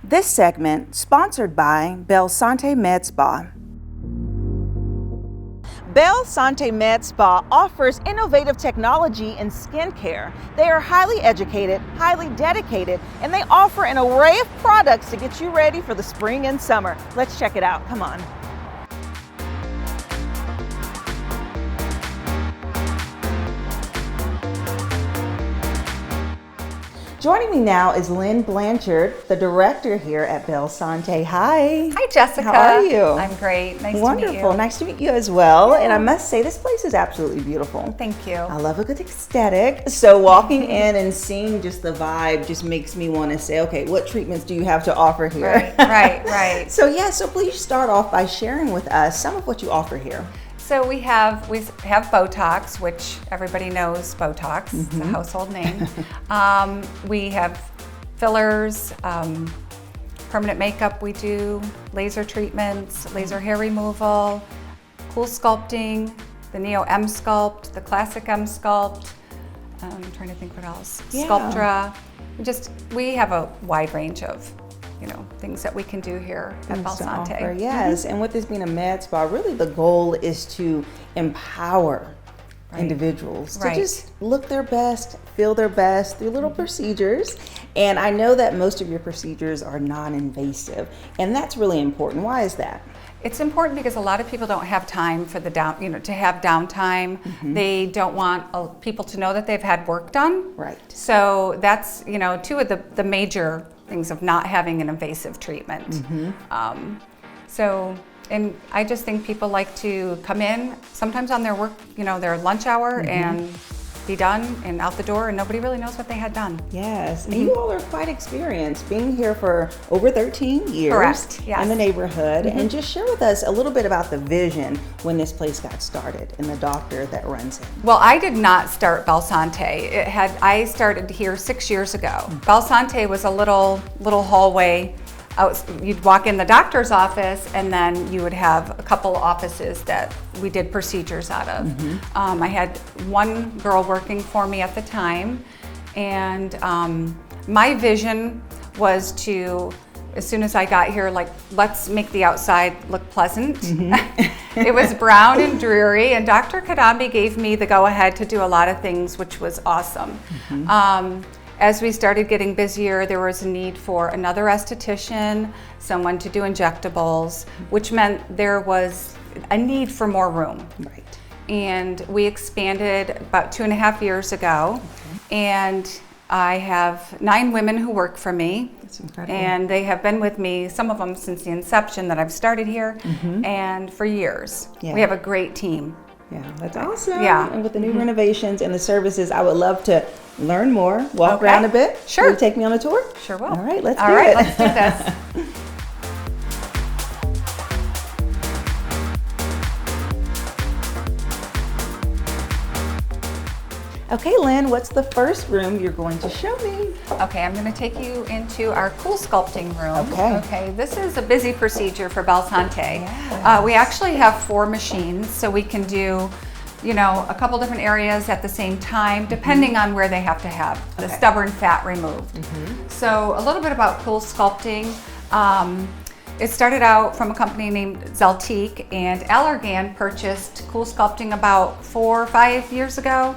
This segment sponsored by Belle Sante Med Spa. Belle Sante Med Spa offers innovative technology in skincare. They are highly educated, highly dedicated, and they offer an array of products to get you ready for the spring and summer. Let's check it out. Come on. Joining me now is Lynn Blanchard, the director here at Belle Sante. Hi. Hi, Jessica. How are you? I'm great. Nice to meet you. Wonderful. Nice to meet you as well. And I must say, this place is absolutely beautiful. Thank you. I love a good aesthetic. So walking in and seeing just the vibe just makes me want to say, okay, what treatments do you have to offer here? Right. So please start off by sharing with us some of what you offer here. So we have Botox, which everybody knows Botox. It's a household name. We have fillers, permanent makeup we do, laser treatments, laser hair removal, cool sculpting, the Neo M Sculpt, the Classic M Sculpt. I'm trying to think what else. Yeah. Sculptra. We have a wide range of things that we can do here at Belle Sante. Yes, and with this being a med spa, really the goal is to empower individuals to just look their best, feel their best through little procedures. And I know that most of your procedures are non-invasive, and that's really important. Why is that? It's important because a lot of people don't have time for to have downtime. They don't want people to know that they've had work done. Right. So that's two of the major things of not having an invasive treatment. And I just think people like to come in sometimes on their work, their lunch hour and be done and out the door, and nobody really knows what they had done. Yes, and you all are quite experienced, being here for over 13 years. Correct, yes. In the neighborhood. And just share with us a little bit about the vision when this place got started and the doctor that runs it. Well, I did not start Belle Sante. I started here 6 years ago. Belle Sante was a little hallway. You'd walk in the doctor's office, and then you would have a couple offices that we did procedures out of. I had one girl working for me at the time, and my vision was to, as soon as I got here, let's make the outside look pleasant. It was brown and dreary, and Dr. Kadambi gave me the go-ahead to do a lot of things, which was awesome. As we started getting busier, there was a need for another esthetician, someone to do injectables, which meant there was a need for more room. Right. And we expanded about 2.5 years ago, and I have 9 women who work for me. That's incredible. And they have been with me, some of them since the inception that I've started here, and for years. Yeah. We have a great team. Yeah, that's awesome. Yeah. And with the new renovations and the services, I would love to learn more, walk around a bit. Sure. Will you take me on a tour? Sure will. All right, let's do this. Okay, Lynn, what's the first room you're going to show me? Okay, I'm going to take you into our cool sculpting room. Okay. This is a busy procedure for Belle Sante. We actually have 4 machines, so we can do a couple different areas at the same time, depending on where they have to have the stubborn fat removed. So a little bit about cool sculpting. It started out from a company named Zeltique, and Allergan purchased cool sculpting about 4 or 5 years ago.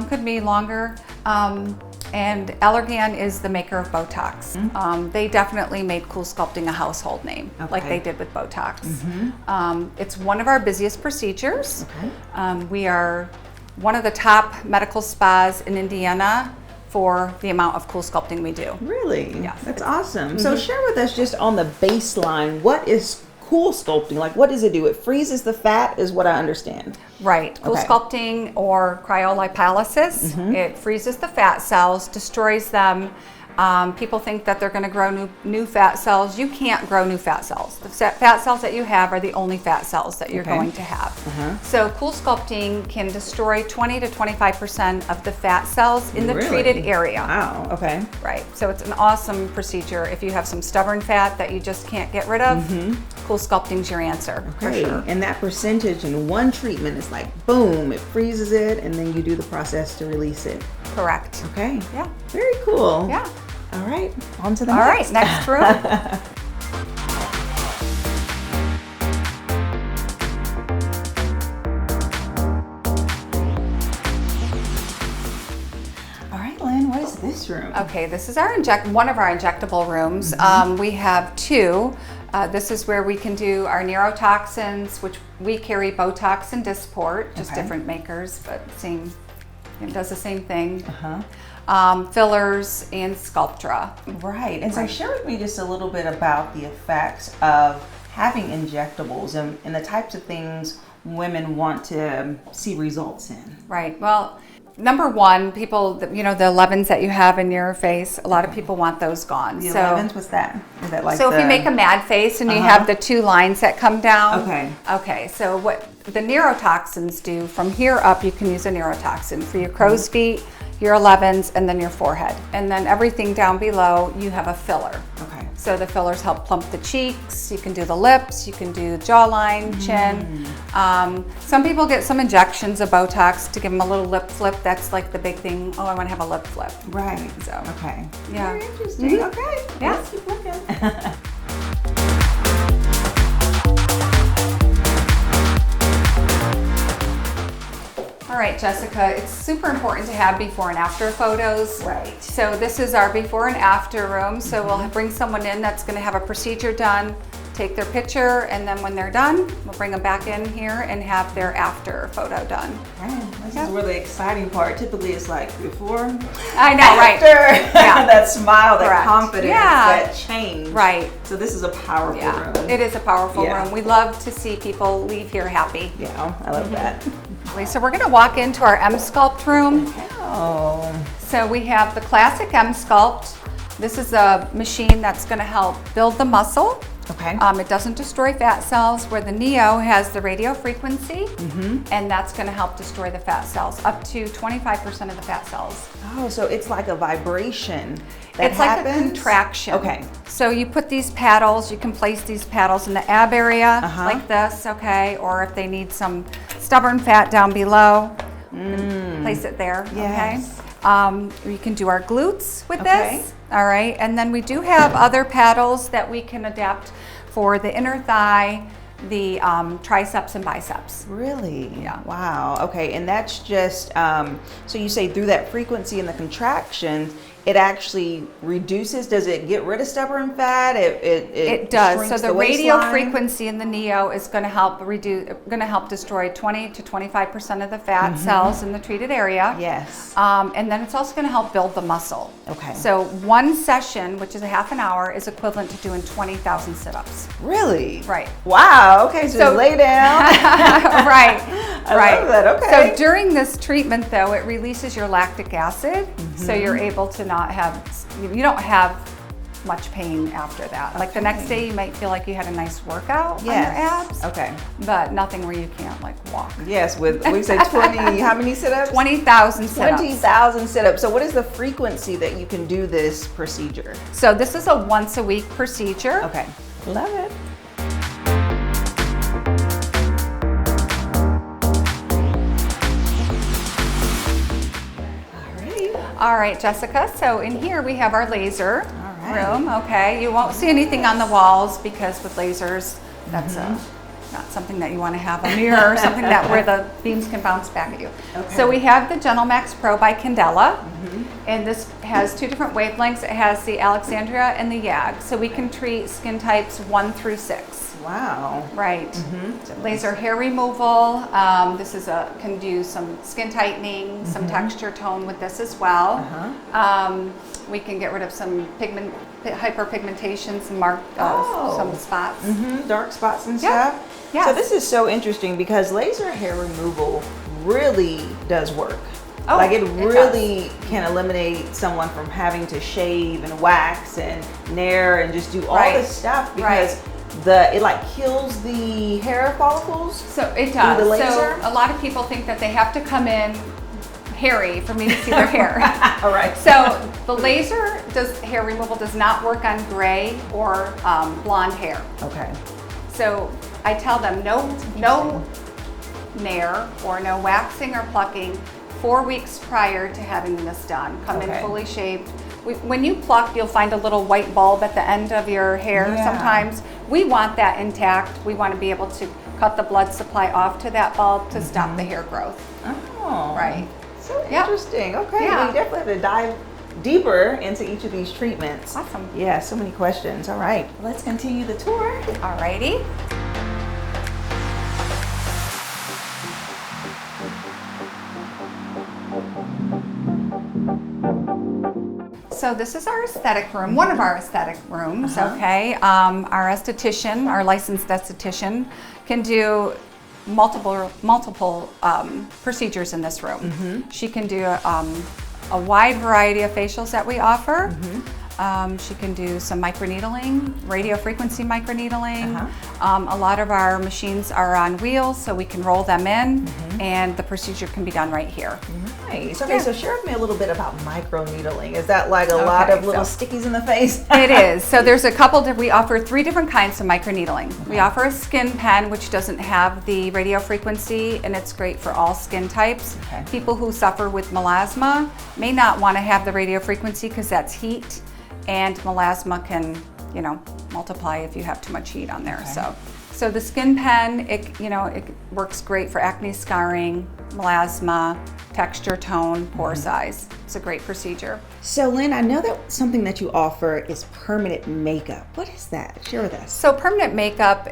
Could be longer. And Allergan is the maker of Botox. They definitely made cool sculpting a household name, like they did with Botox. It's one of our busiest procedures. We are one of the top medical spas in Indiana for the amount of cool sculpting we do. Really? Yes. That's awesome. So share with us just on the baseline, what is cool sculpting? What does it do? It freezes the fat is what I understand. Right. Cool sculpting or cryolipolysis. It freezes the fat cells, destroys them. People think that they're going to grow new fat cells. You can't grow new fat cells. The fat cells that you have are the only fat cells that you're going to have. So cool sculpting can destroy 20 to 25% of the fat cells in the treated area. Wow, okay. Right, so it's an awesome procedure. If you have some stubborn fat that you just can't get rid of, cool sculpting's your answer, for sure. And that percentage in one treatment is like, boom, it freezes it, and then you do the process to release it. Correct. Okay. Yeah. Very cool. Yeah. All right, on to the All next. right, next room. All right, Lynn, what is this room? Okay, this is our one of our injectable rooms. We have two. This is where we can do our neurotoxins, which we carry Botox and Dysport, just different makers, but it does the same thing. Fillers and Sculptra. Right, and so share with me just a little bit about the effects of having injectables and the types of things women want to see results in. Right, well, number one, people, the 11s that you have in your face, a lot of people want those gone. The 11s, what's that? Is that like so if you make a mad face and you have the two lines that come down. Okay, so what the neurotoxins do, from here up you can use a neurotoxin for your crow's feet, your 11s, and then your forehead. And then everything down below, you have a filler. Okay. So the fillers help plump the cheeks, you can do the lips, you can do jawline, chin. Some people get some injections of Botox to give them a little lip flip. That's like the big thing. Oh, I want to have a lip flip. Right. So, okay. Yeah. Very interesting. Okay. Yeah. Let's keep looking. All right, Jessica, it's super important to have before and after photos. Right. So this is our before and after room. So we'll bring someone in that's going to have a procedure done, take their picture, and then when they're done, we'll bring them back in here and have their after photo done. Right. This is really exciting part. Typically it's like before, I know, after, Yeah. that smile, that Correct. confidence, Yeah. that change. Right. So this is a powerful room. It is a powerful Yeah. room. We love to see people leave here happy. Yeah, I love that. So we're going to walk into our M-Sculpt room. Oh. So we have the classic M-Sculpt. This is a machine that's going to help build the muscle. Okay. It doesn't destroy fat cells, where the Neo has the radio frequency, and that's going to help destroy the fat cells, up to 25% of the fat cells. Oh, so it's like a vibration that It's happens? like a contraction. Okay. So you put these paddles, you can place these paddles in the ab area like this, okay? Or if they need some stubborn fat down below, place it there, Yes. okay? You can do our glutes with this, all right? And then we do have other paddles that we can adapt for the inner thigh, the triceps and biceps. Really? Yeah. Wow. Okay. And that's just, so you say through that frequency and the contraction, it actually reduces, does it get rid of stubborn fat? It does. So shrinks the radio waistline? frequency in the Neo is going to help destroy 20 to 25% of the fat cells in the treated area. Yes. And then it's also going to help build the muscle. Okay. So one session, which is a half an hour, is equivalent to doing 20,000 sit-ups. Really? Right. Wow. Okay. So just lay down. Right. I love that. Okay. So during this treatment, though, it releases your lactic acid, so you're able to not have, you don't have much pain after that. Like the next day, you might feel like you had a nice workout on your abs. Okay. But nothing where you can't like walk. Yes, with, we say 20, how many sit-ups? 20,000 sit-ups. 20,000 sit-ups. So what is the frequency that you can do this procedure? So this is a once a week procedure. Okay. Love it. All right, Jessica, so in here we have our laser room, okay? You won't see anything on the walls because with lasers, that's not something that you want to have, a mirror or something that where the beams can bounce back at you. Okay. So we have the GentleMax Pro by Candela, and this has two different wavelengths. It has the Alexandria and the YAG, so we can treat skin types 1 through 6. Wow. Right. Laser hair removal. This is can do some skin tightening, some texture tone with this as well. We can get rid of some hyperpigmentation, some spots. Dark spots and stuff. Yes. So this is so interesting because laser hair removal really does work. Oh, like it really can eliminate someone from having to shave and wax and nair and just do all this stuff because it like kills the hair follicles. So it does. Through the laser? So a lot of people think that they have to come in hairy for me to see their hair. All right. So the laser hair removal does not work on gray or blonde hair. Okay. So I tell them no nair or no waxing or plucking 4 weeks prior to having this done. Come in fully shaved When you pluck, you'll find a little white bulb at the end of your hair sometimes. We want that intact. We want to be able to cut the blood supply off to that bulb to stop the hair growth. Oh. Right. So interesting. Okay, Yeah. we definitely have to dive deeper into each of these treatments. Awesome. Yeah, so many questions. All right, let's continue the tour. Alrighty. So this is our aesthetic room, one of our aesthetic rooms, okay? Our esthetician, our licensed esthetician, can do multiple procedures in this room. She can do a wide variety of facials that we offer. She can do some microneedling, radio frequency microneedling. A lot of our machines are on wheels, so we can roll them in, and the procedure can be done right here. Nice. Okay, so share with me a little bit about microneedling. Is that like a lot of little stickies in the face? It is. So there's a couple, we offer 3 different kinds of microneedling. We offer a skin pen, which doesn't have the radio frequency, and it's great for all skin types. People who suffer with melasma may not want to have the radio frequency because that's heat, and melasma can, multiply if you have too much heat on there. So the skin pen, it works great for acne scarring, melasma, texture, tone, pore size. It's a great procedure. So Lynn, I know that something that you offer is permanent makeup. What is that? Share with us. So permanent makeup,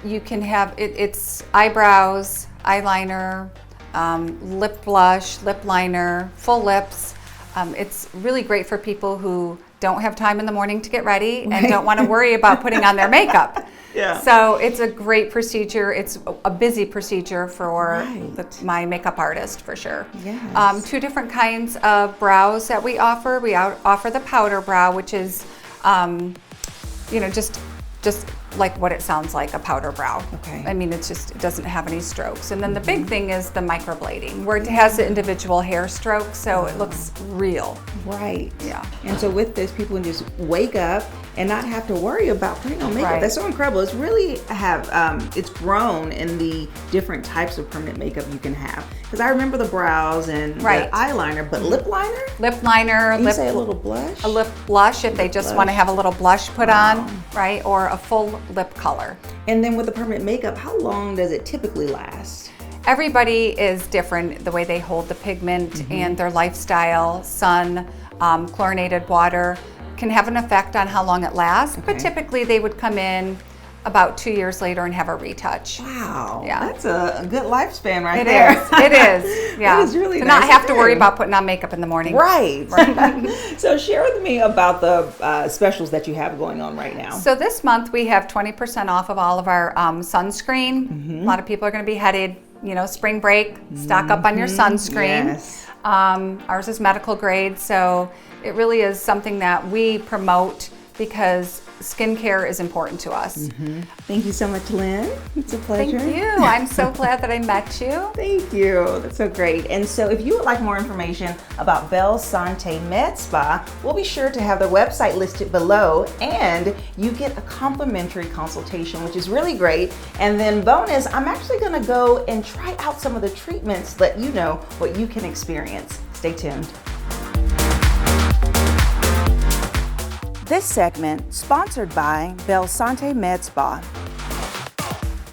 you can have, it's eyebrows, eyeliner, lip blush, lip liner, full lips. It's really great for people who don't have time in the morning to get ready and don't want to worry about putting on their makeup. So it's a great procedure. It's a busy procedure for my makeup artist for sure. 2 different kinds of brows that we offer. We offer the powder brow, which is, just like what it sounds like, a powder brow. I mean, it doesn't have any strokes. And then the big thing is the microblading, where it has the individual hair strokes, so it looks real. Yeah. And so with this, people can just wake up and not have to worry about putting on makeup. That's so incredible. It's really it's grown in the different types of permanent makeup you can have. Because I remember the brows and the eyeliner, but lip liner? Lip liner. You say a little blush? A lip blush if they just want to have a little blush put on, right? Or a full lip color. And then with the permanent makeup, how long does it typically last? Everybody is different, the way they hold the pigment and their lifestyle. Sun, chlorinated water can have an effect on how long it lasts, but typically they would come in about 2 years later and have a retouch. Wow. Yeah. That's a good lifespan right there. It is. Yeah. That is really to nice. not have to worry about putting on makeup in the morning. Right. So share with me about the specials that you have going on right now. So this month we have 20% off of all of our sunscreen. A lot of people are going to be headed, spring break. Stock up on your sunscreen. Ours is medical grade, so it really is something that we promote because skincare is important to us. Thank you so much, Lynn. It's a pleasure. Thank you. I'm so glad that I met you. Thank you. That's so great. And so if you would like more information about Belle Sante Med Spa, we'll be sure to have their website listed below, and you get a complimentary consultation, which is really great. And then bonus, I'm actually going to go and try out some of the treatments, let you know what you can experience. Stay tuned. This segment sponsored by Belle Sante Med Spa.